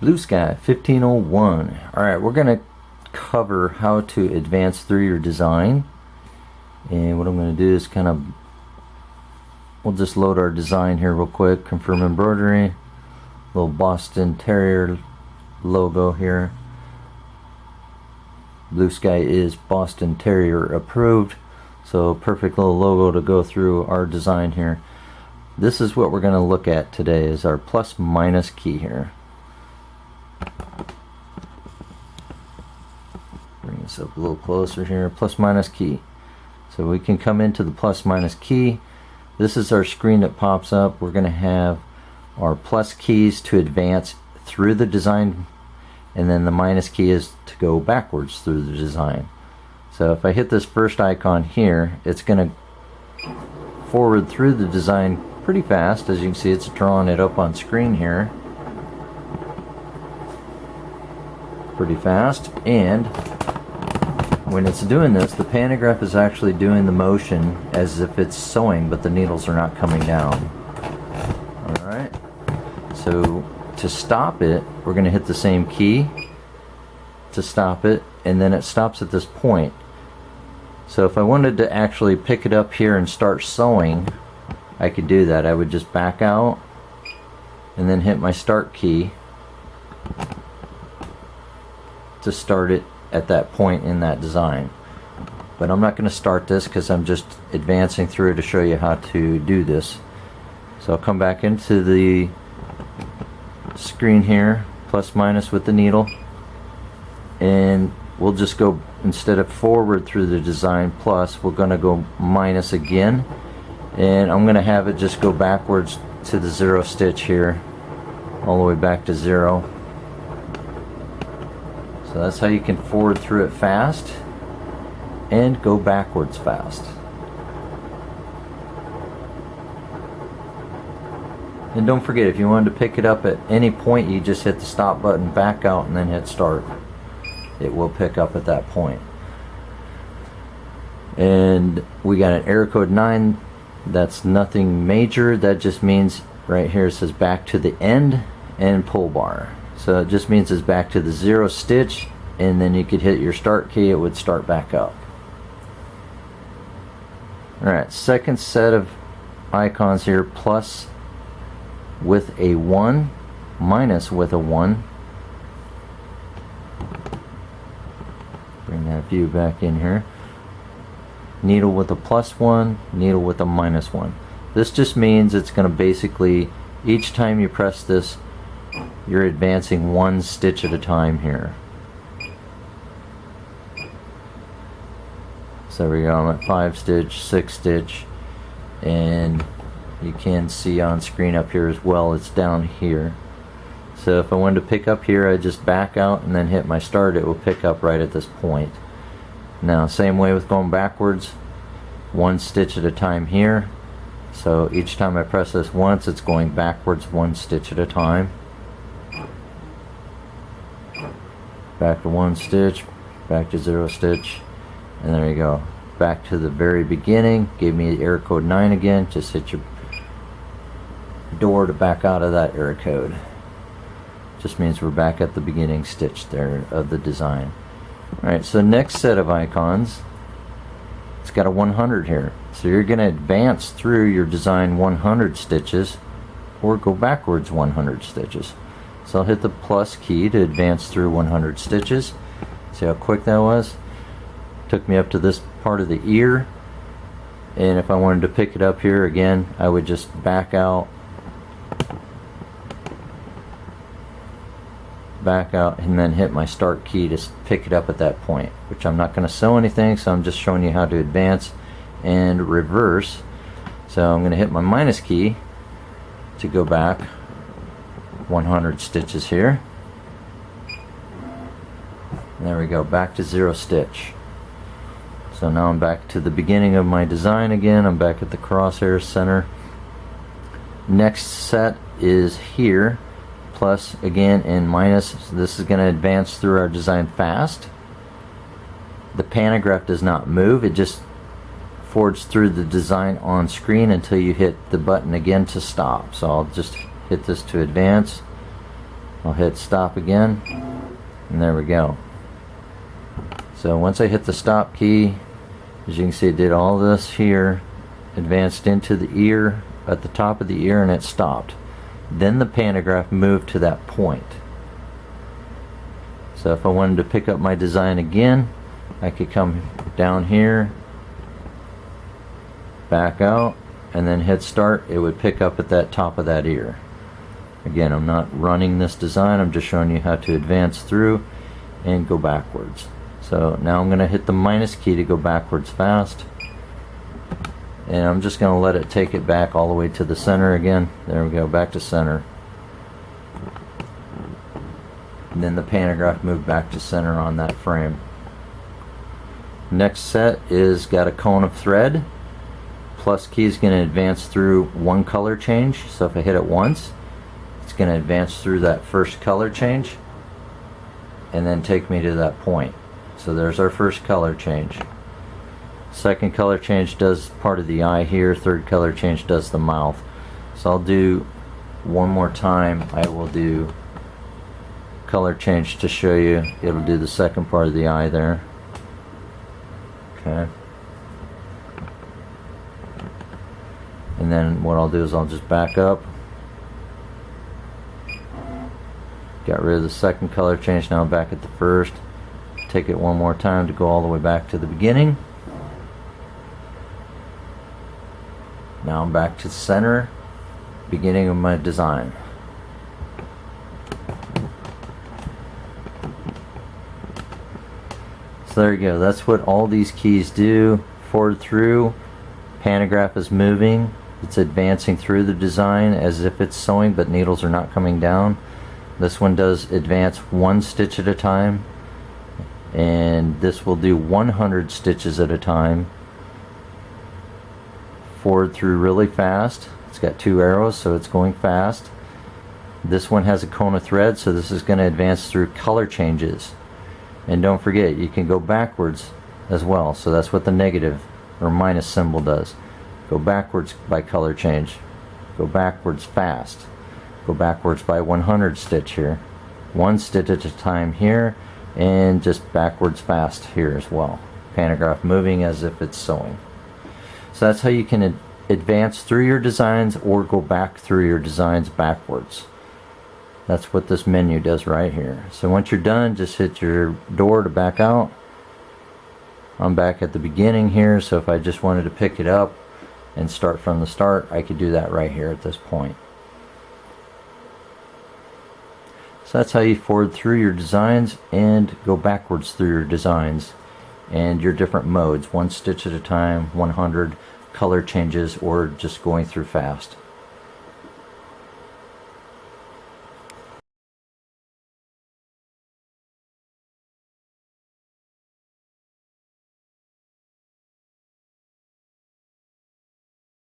Blue Sky 1501. Alright, we're going to cover how to advance through your design. And what I'm going to do is we'll just load our design here real quick. Confirm embroidery. Little Boston Terrier logo here. Blue Sky is Boston Terrier approved. So perfect little logo to go through our design here. This is what we're going to look at today, is our plus minus key here. Bring this up a little closer here. Plus minus key. So we can come into the plus minus key. This is our screen that pops up. We're going to have our plus keys to advance through the design, and then the minus key is to go backwards through the design. So if I hit this first icon here, it's going to forward through the design pretty fast. As you can see, it's drawing it up on screen here pretty fast. And when it's doing this, the pantograph is actually doing the motion as if it's sewing, but the needles are not coming down. Alright, so to stop it, we're going to hit the same key to stop it, and then it stops at this point. So if I wanted to actually pick it up here and start sewing, I could do that. I would just back out and then hit my start key to start it at that point in that design. But I'm not going to start this because I'm just advancing through to show you how to do this. So I'll come back into the screen here, plus minus with the needle, and we'll just go, instead of forward through the design plus, we're going to go minus again, and I'm going to have it just go backwards to the 0 stitch here, all the way back to 0. So that's how you can forward through it fast and go backwards fast. And don't forget, if you wanted to pick it up at any point, you just hit the stop button, back out, and then hit start. It will pick up at that point. And we got an error code 9. That's nothing major. That just means right here it says back to the end and pull bar. So it just means it's back to the 0 stitch, and then you could hit your start key, it would start back up. Alright, second set of icons here, plus with a 1, minus with a 1. Bring that view back in here. Needle with a plus 1, needle with a minus 1. This just means it's going to basically, each time you press this, you're advancing 1 stitch at a time here. So there we go, I'm at 5 stitch, 6 stitch, and you can see on screen up here as well, it's down here. So if I wanted to pick up here, I just back out and then hit my start, it will pick up right at this point. Now same way with going backwards, 1 stitch at a time here. So each time I press this once, it's going backwards 1 stitch at a time. Back to 1 stitch, back to 0 stitch, and there you go. Back to the very beginning, gave me error code 9 again. Just hit your door to back out of that error code. Just means we're back at the beginning stitch there of the design. Alright, so next set of icons, it's got a 100 here. So you're going to advance through your design 100 stitches or go backwards 100 stitches. So I'll hit the plus key to advance through 100 stitches. See how quick that was? Took me up to this part of the ear, and if I wanted to pick it up here again, I would just back out, and then hit my start key to pick it up at that point, which I'm not going to sew anything, so I'm just showing you how to advance and reverse. So I'm going to hit my minus key to go back 100 stitches here. And there we go, back to 0 stitch. So now I'm back to the beginning of my design again. I'm back at the crosshair center. Next set is here, plus again and minus. This is going to advance through our design fast. The pantograph does not move, it just forwards through the design on screen until you hit the button again to stop. So I'll just hit this to advance, I'll hit stop again, and there we go. So once I hit the stop key, as you can see, it did all this here, advanced into the ear, at the top of the ear, and it stopped. Then the pantograph moved to that point. So if I wanted to pick up my design again, I could come down here, back out, and then hit start. It would pick up at that top of that ear. Again, I'm not running this design, I'm just showing you how to advance through and go backwards. So now I'm going to hit the minus key to go backwards fast, and I'm just going to let it take it back all the way to the center again. There we go, back to center. And then the pantograph moved back to center on that frame. Next set is got a cone of thread. Plus key is going to advance through one color change. So if I hit it once, it's going to advance through that first color change and then take me to that point. So there's our first color change. Second color change does part of the eye here. Third color change does the mouth. So I'll do one more time. I will do color change to show you. It'll do the second part of the eye there. Okay. And then what I'll do is I'll just back up. Got rid of the second color change. Now I'm back at the first. Take it one more time to go all the way back to the beginning. Now I'm back to the center, beginning of my design. So there you go. That's what all these keys do. Forward through, pantograph is moving. It's advancing through the design as if it's sewing, but needles are not coming down. This one does advance one stitch at a time, and this will do 100 stitches at a time. Forward through really fast. It's got two arrows, so it's going fast. This one has a cone of thread, so this is going to advance through color changes. And don't forget, you can go backwards as well, so that's what the negative or minus symbol does. Go backwards by color change. Go backwards fast. Go backwards by 100 stitch here. One stitch at a time here, and just backwards fast here as well. Pantograph moving as if it's sewing. So that's how you can advance through your designs or go back through your designs backwards. That's what this menu does right here. So once you're done, just hit your door to back out. I'm back at the beginning here, so if I just wanted to pick it up and start from the start, I could do that right here at this point. So that's how you forward through your designs and go backwards through your designs and your different modes, one stitch at a time, 100, color changes, or just going through fast.